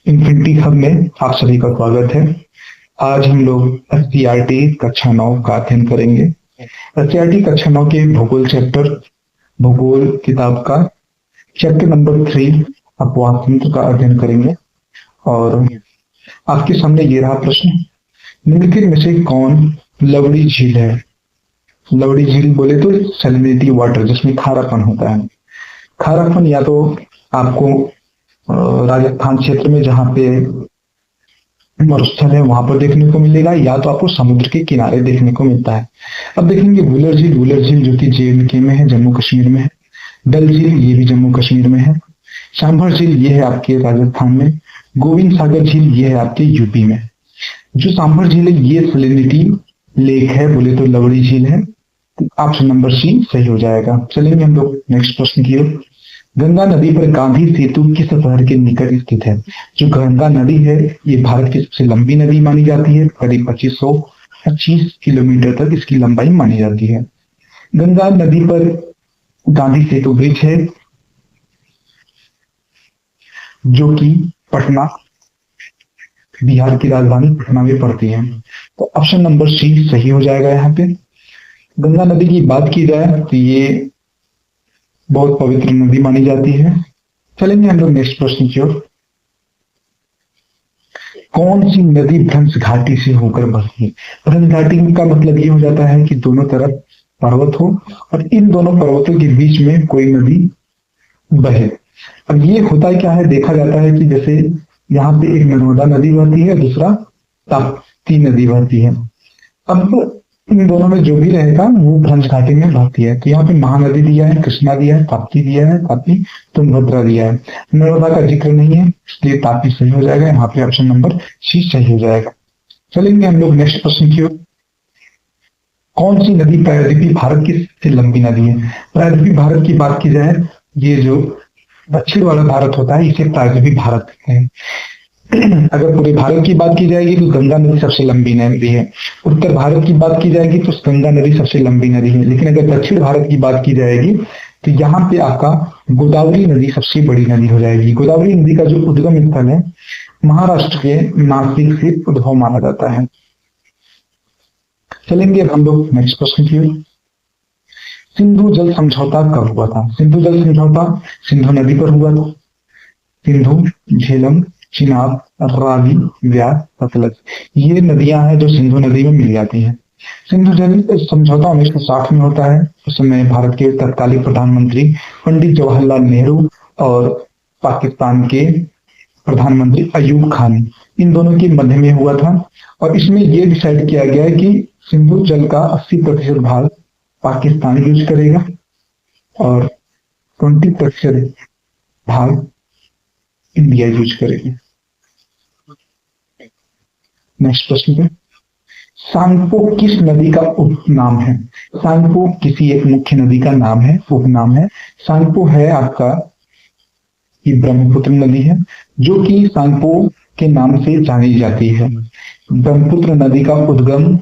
Infinity hub में आप सभी का स्वागत है। आज हम लोग एससीईआरटी कक्षा 9 का अध्ययन करेंगे। एससीईआरटी कक्षा 9 के भूगोल चैप्टर, भूगोल किताब का चैप्टर नंबर 3 अपवाद तंत्र का अध्ययन करेंगे। और आपके सामने ये रहा प्रश्न, निम्नलिखित में से कौन लवड़ी झील है? लवड़ी झील बोले तो सैलिनिटी वाटर, जिसमें खारापन होता है। खारापन या तो आपको राजस्थान क्षेत्र में जहाँ पे मरुस्थल है वहां पर देखने को मिलेगा, या तो आपको समुद्र के किनारे देखने को मिलता है। अब देखेंगे वुलर झील जो कि JNK में है, जम्मू कश्मीर में है। डल झील ये भी जम्मू कश्मीर में है। सांभर झील ये है आपके राजस्थान में। गोविंद सागर झील ये है आपके यूपी में। जो सांभर झील है ये सैलिनिटी लेक है, बोले तो लवड़ी झील है। ऑप्शन नंबर सी सही हो जाएगा। चलेंगे हम लोग नेक्स्ट प्रश्न की ओर। गंगा नदी पर गांधी सेतु किस शहर के निकट स्थित है? जो गंगा नदी है ये भारत की सबसे लंबी नदी मानी जाती है। करीब 2525 किलोमीटर तक इसकी लंबाई मानी जाती है। गंगा नदी पर गांधी सेतु ब्रिज है जो कि पटना, बिहार की राजधानी पटना में पड़ती है। तो ऑप्शन नंबर सी सही हो जाएगा। यहाँ पे गंगा नदी की बात की जाए तो ये बहुत पवित्र नदी मानी जाती है। चलेंगे हम लोग नेक्स्ट प्रश्न की ओर। कौन सी नदी भ्रंश घाटी से होकर बहती है? भ्रंश घाटी का मतलब ये हो जाता है कि दोनों तरफ पर्वत हो और इन दोनों पर्वतों के बीच में कोई नदी बहे। अब ये होता क्या है, देखा जाता है कि जैसे यहाँ पे एक नर्मदा नदी बहती है, दूसरा ताप्ती नदी बहती है। अब इन दोनों में जो भी रहेगा वो भ्रंश घाटी में बहती है। तो यहाँ पे महानदी दिया है, कृष्णा दिया है, ताप्ती दिया है, ताप्ती तुंगभद्रा दिया है। नर्मदा का जिक्र नहीं है, इसलिए ताप्ती सही हो जाएगा। यहाँ पे ऑप्शन नंबर सी सही हो जाएगा। चलेंगे हम लोग नेक्स्ट प्रश्न की ओर। कौन सी नदी प्रायद्वीपीय भारत की सबसे लंबी नदी है? प्रायद्वीपीय भारत की बात की जाए, ये जो दक्षिण वाला भारत होता है इसे प्रायद्वीपीय भारत कहते हैं। अगर पूरे भारत की बात की जाएगी तो गंगा नदी सबसे लंबी नदी है। उत्तर भारत की बात की जाएगी तो गंगा नदी सबसे लंबी नदी है। लेकिन अगर दक्षिण भारत की बात की जाएगी तो यहाँ पे आपका गोदावरी नदी सबसे बड़ी नदी हो जाएगी। गोदावरी नदी का जो उद्गम स्थल है महाराष्ट्र के नासिक से उद्भव माना जाता है। चलेंगे हम लोग नेक्स्ट प्रश्न की ओर। सिंधु जल समझौता कब हुआ था? सिंधु जल समझौता सिंधु नदी पर हुआ था। सिंधु, झेलम, चिनाब, रावी, व्यास, सतलज ये नदियां हैं जो सिंधु नदी में मिल जाती हैं। सिंधु जल समझौता 1960 में होता है। उस समय भारत के तत्कालीन प्रधानमंत्री पंडित जवाहरलाल नेहरू और पाकिस्तान के प्रधानमंत्री अयूब खान, इन दोनों के मध्य में हुआ था। और इसमें यह डिसाइड किया गया है कि सिंधु जल का 80% भाग पाकिस्तान यूज करेगा और 20% भाग इंडिया यूज करेगी। नेक्स्ट प्रश्न पे, सांगपो किस नदी का उपनाम है? सांगपो किसी एक मुख्य नदी का नाम है, उपनाम है। सांगपो है आपका ये ब्रह्मपुत्र नदी है जो कि सांगपो के नाम से जानी जाती है। ब्रह्मपुत्र नदी का उद्गम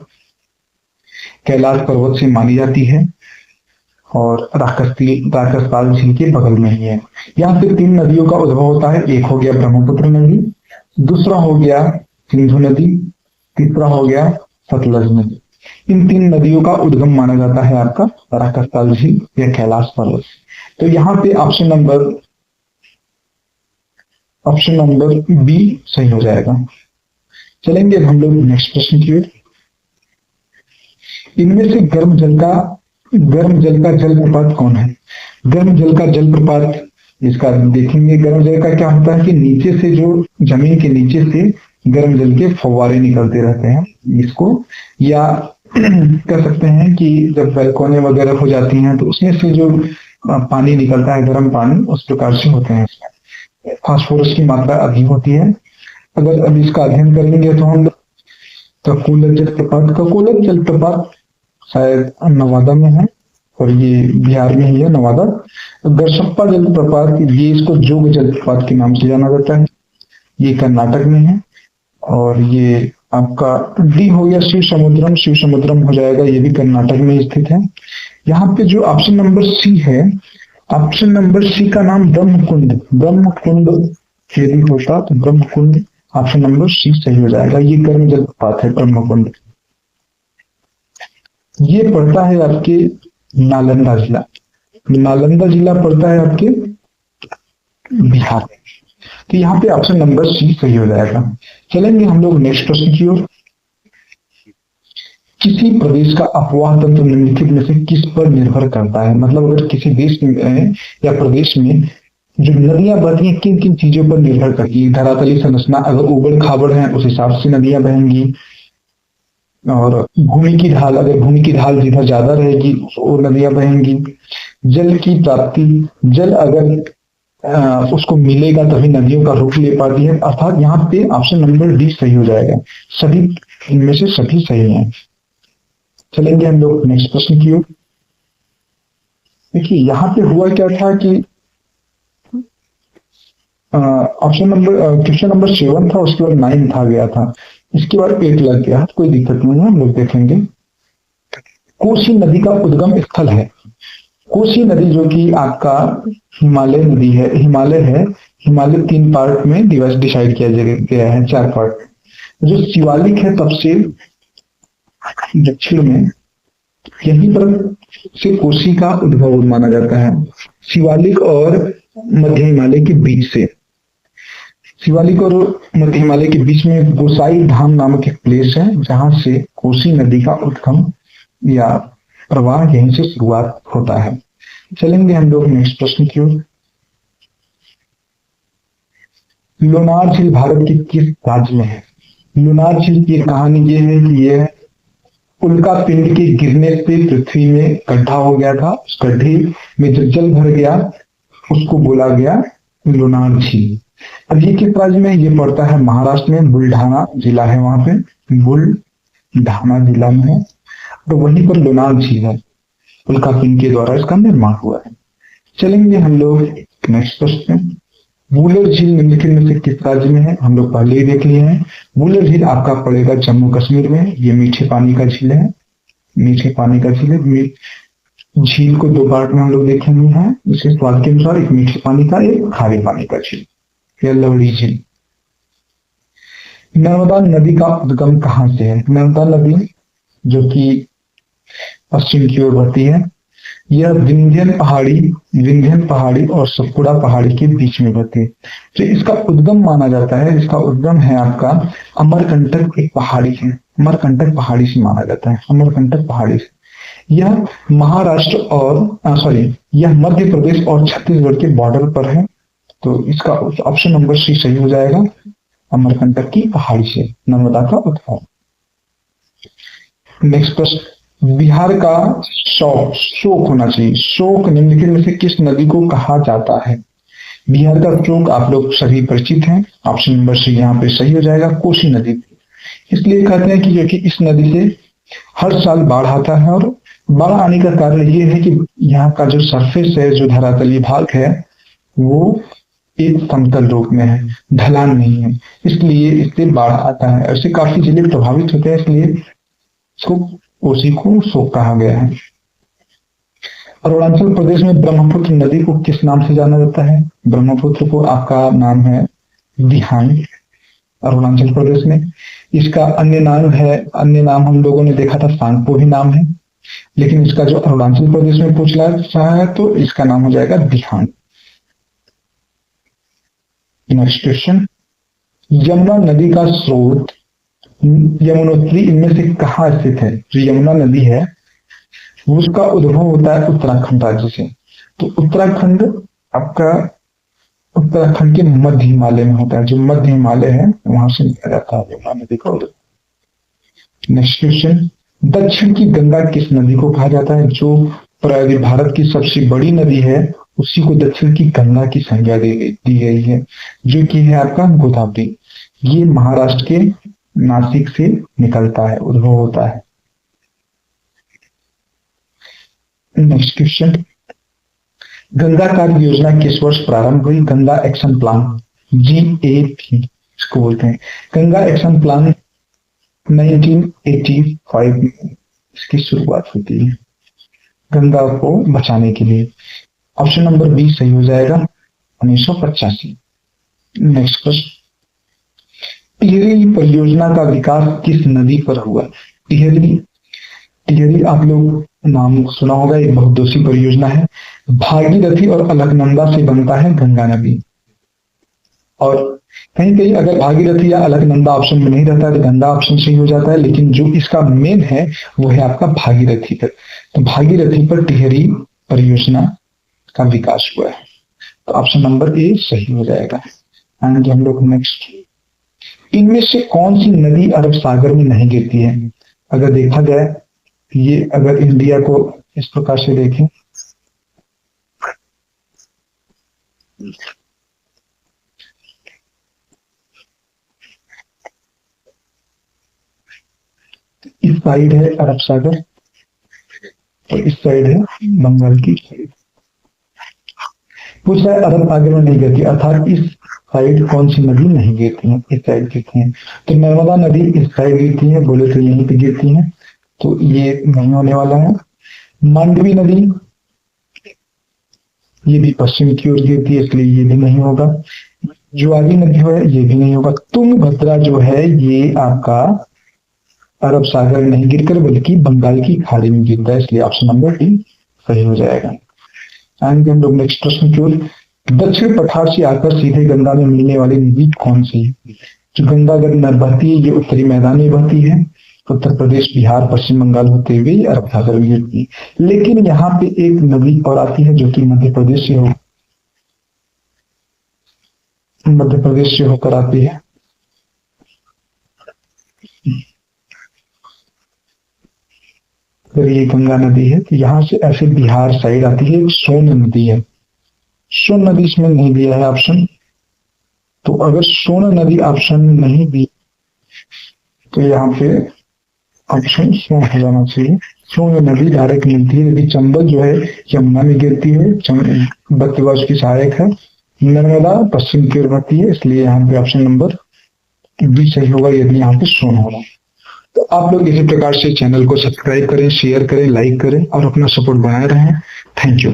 कैलाश पर्वत से मानी जाती है और राकसपाल झील के बगल में ही है। यहाँ पे 3 नदियों का उद्भव होता है। एक हो गया ब्रह्मपुत्र नदी, दूसरा हो गया सिंधु नदी, तीसरा हो गया सतलज नदी। इन 3 नदियों का उद्गम माना जाता है आपका राकसपाल झील या कैलाश पर्वत। तो यहाँ पे ऑप्शन नंबर बी सही हो जाएगा। चलेंगे हम लोग नेक्स्ट प्रश्न की ओर। इनमें से गर्म जल का जलप्रपात कौन है? गर्म जल का जलप्रपात, इसका देखेंगे गर्म जल का क्या होता है कि नीचे से जो जमीन के नीचे से गर्म जल के फव्वारे निकलते रहते हैं, इसको या कह सकते हैं कि जब बैलकोने वगैरह हो जाती हैं तो उसमें से जो पानी निकलता है, गर्म पानी, उस प्रकार से होते हैं। इसमें फास्फोरस की मात्रा अधिक होती है। अगर अब इसका अध्ययन करेंगे तो हम ककोलत जलप्रपात शायद नवादा में है और ये बिहार में ही है, नवादा। गरसप्पा जलप्रपात, ये इसको जोग जलप्रपात के नाम से जाना जाता है, ये कर्नाटक में है। और ये आपका डी हो गया शिव समुद्रम हो जाएगा, ये भी कर्नाटक में स्थित है। यहाँ पे जो ऑप्शन नंबर सी है, ऑप्शन नंबर सी का नाम ब्रह्मकुंड यदि होता तो ब्रह्मकुंड ऑप्शन नंबर सी सही हो जाएगा। ये गर्म जलप्रपात है ब्रह्मकुंड। ये पड़ता है आपके नालंदा जिला। नालंदा जिला पड़ता है आपके बिहार में। तो यहाँ पे ऑप्शन नंबर सी सही हो जाएगा। चलेंगे हम लोग नेक्स्ट प्रश्न की ओर। किसी प्रदेश का अफवाह तंत्र निम्नलिखित में से किस पर निर्भर करता है? मतलब अगर किसी देश में या प्रदेश में जो नदियां बहती हैं किन किन चीजों पर निर्भर करती है? धरातलीय संरचना, अगर उबड़ खाबड़ है उस हिसाब से नदियां बहेंगी, और भूमि की ढाल, अगर भूमि की ढाल जिधर ज्यादा रहेगी वो नदियां बहेंगी। जल की प्राप्ति, जल अगर उसको मिलेगा तभी नदियों का रुख ले पाती है। अर्थात यहाँ पे ऑप्शन नंबर डी सही हो जाएगा। सभी इनमें से सभी सही हैं। चलेंगे हम लोग नेक्स्ट प्रश्न की ओर। देखिए यहाँ पे हुआ क्या था कि ऑप्शन नंबर क्वेश्चन नंबर 7 था, उसके बाद 9 था गया था, इसके बाद 8 लग गया। कोई दिक्कत नहीं है, हम लोग देखेंगे। कोसी नदी का उद्गम स्थल है। कोसी नदी जो कि आपका हिमालय नदी है, हिमालय है। हिमालय 3 पार्ट में डिसाइड किया गया है, 4 पार्ट। जो शिवालिक है तब से दक्षिण में, यहीं पर से कोसी का उद्भव माना जाता है। शिवालिक और मध्य हिमालय के बीच से, शिवालिक और मध्य हिमालय के बीच में गोसाई धाम नामक एक प्लेस है जहां से कोसी नदी का उद्गम या प्रवाह यहीं से शुरुआत होता है। चलेंगे हम लोग नेक्स्ट प्रश्न की ओर। लोनार झील भारत के किस राज्य में है? लोनार झील की कहानी ये है कि यह उल्का पिंड के गिरने से पृथ्वी में गड्ढा हो गया था। उस गड्ढे में जब जल भर गया उसको बोला गया लोनार झील। अब ये किस राज्य में? ये पड़ता है महाराष्ट्र में, बुलढाना जिला है वहां पे, बुलढाना जिला में है। तो वहीं पर लोनार झील है, उल्का पिंड के द्वारा इसका निर्माण हुआ है। चलेंगे हम लोग नेक्स्ट प्रश्न। वुलर झील निम्नलिखित में से किस राज्य में है? हम लोग पहले ही देख लिए हैं। वुलर झील आपका पड़ेगा जम्मू कश्मीर में। ये मीठे पानी का झील है, मीठे पानी का झील है। झील को 2 पार्ट में हम लोग देखेंगे हैं इसके स्वाद के अनुसार, एक मीठे पानी का, एक खारे पानी का झील, या लवड़ी झील। नर्मदा नदी का उद्गम कहां से है? नर्मदा नदी जो कि पश्चिम की ओर बहती है, यह विंध्यन पहाड़ी और सतपुड़ा पहाड़ी के बीच में बहती है। तो इसका उद्गम माना जाता है, इसका उद्गम है आपका अमरकंटक एक पहाड़ी है, अमरकंटक पहाड़ी से माना जाता है, अमरकंटक पहाड़ी से। यह महाराष्ट्र और यह मध्य प्रदेश और छत्तीसगढ़ के बॉर्डर पर है। तो इसका ऑप्शन नंबर सी सही हो जाएगा। अमरकंटक की पहाड़ी से नर्मदा का उद्भव। नेक्स्ट प्रश्न। बिहार का शोक होना चाहिए। शोक निम्नलिखित में से किस नदी को कहा जाता है? बिहार का शोक आप लोग सभी परिचित हैं, ऑप्शन नंबर सी यहाँ पे सही हो जाएगा, कोसी नदी। इसलिए कहते हैं कि क्योंकि इस नदी से हर साल बाढ़ आता है, और बाढ़ आने का कारण ये है कि यहाँ का जो सरफेस है, जो धरातलीय भाग है, वो एक समतल रूप में है, ढलान नहीं है, इसलिए इससे बाढ़ आता है। ऐसे काफी जिले प्रभावित होते हैं, इसलिए इसको कोसी को शोक कहा गया है। अरुणाचल प्रदेश में ब्रह्मपुत्र नदी को किस नाम से जाना जाता है? ब्रह्मपुत्र को आपका नाम है दिहांग, अरुणाचल प्रदेश में। इसका अन्य नाम हम लोगों ने देखा था, सांगपो भी नाम है, लेकिन इसका जो अरुणाचल प्रदेश में पूछा है तो इसका नाम हो जाएगा दिहांग। Next question. यमुना नदी का स्रोत यमुनोत्री इनमें से कहाँ स्थित है? जो यमुना नदी है उसका उद्भव होता है उत्तराखंड राज्य से। तो उत्तराखंड आपका उत्तराखंड के मध्य हिमालय में होता है, जो मध्य हिमालय है वहां से निकला जाता है यमुना नदी का उद्भव। Next question. दक्षिण की गंगा किस नदी को कहा जाता है? जो भारत की सबसे बड़ी नदी है उसी को दक्षिण की गंगा की संज्ञा दी गई है, जो कि है आपका गोदावरी। ये महाराष्ट्र के नासिक से निकलता है, उद्भव होता है। Next question. गंगा कार्य योजना किस वर्ष प्रारंभ हुई? गंगा एक्शन प्लान, GAP इसको बोलते हैं। गंगा एक्शन प्लान 1985 में इसकी शुरुआत होती है, गंगा को बचाने के लिए। ऑप्शन नंबर बी सही हो जाएगा, 1985। नेक्स्ट क्वेश्चन, टिहरी परियोजना का विकास किस नदी पर हुआ? टिहरी टिहरी आप लोग नाम सुना होगा, एक बहुउद्देशीय परियोजना है। भागीरथी और अलकनंदा से बनता है गंगा नदी। और कहीं कहीं अगर भागीरथी या अलकनंदा ऑप्शन में नहीं रहता है तो गंगा ऑप्शन सही हो जाता है, लेकिन जो इसका मेन है वो है आपका भागीरथी पर। तो भागीरथी पर टिहरी परियोजना का विकास हुआ है, तो ऑप्शन नंबर ए सही हो जाएगा। एंड हम लोग नेक्स्ट, इनमें से कौन सी नदी अरब सागर में नहीं गिरती है? अगर देखा जाए, ये अगर इंडिया को इस प्रकार से देखें, इस साइड है अरब सागर और इस साइड है बंगाल की साइड। पूछ रहा है अरब सागर में नहीं गिरती, अर्थात इस साइड कौन सी नदी नहीं गिरती है? इस साइड गिरती है। तो नर्मदा नदी इस साइड गिरती है, बोले तो यहीं पे गिरती है, तो ये नहीं होने वाला है। मांडवी नदी ये भी पश्चिम की ओर गिरती है, इसलिए ये भी नहीं होगा। जुआरी नदी है, ये भी नहीं होगा। तुंगभद्रा जो है ये आपका अरब सागर में नहीं गिरकर बल्कि बंगाल की खाड़ी में गिरता है, इसलिए ऑप्शन नंबर डी सही हो जाएगा। एंड हम लोग नेक्स्ट प्रश्न की ओर, दक्षिण पठार से आकर सीधे गंगा में मिलने वाली नदी कौन सी है? जो गंगा नदी बहती है ये उत्तरी मैदान में बहती है, उत्तर प्रदेश, बिहार, पश्चिम बंगाल होते हुए अरब सागर में गिरती है। लेकिन यहाँ पे एक नदी और आती है जो कि मध्य प्रदेश से होकर आती है। अगर ये गंगा नदी है तो यहाँ से ऐसे बिहार साइड आती है, एक सोन नदी है। सोन नदी इसमें नहीं दिया है ऑप्शन, तो अगर सोन नदी ऑप्शन नहीं दी तो यहाँ पे ऑप्शन सोन हो जाना चाहिए। सोन नदी डायरेक्ट मिलती है, यदि चंबल जो है यमुना में गिरती है, बत्तवा उसकी सहायक है। नर्मदा पश्चिम की ओर बढ़ती है, इसलिए यहाँ पे ऑप्शन नंबर बी सही होगा यदि यहाँ पे सोन होगा। तो आप लोग इसी प्रकार से चैनल को सब्सक्राइब करें, शेयर करें, लाइक करें और अपना सपोर्ट बनाए रहें। Thank you.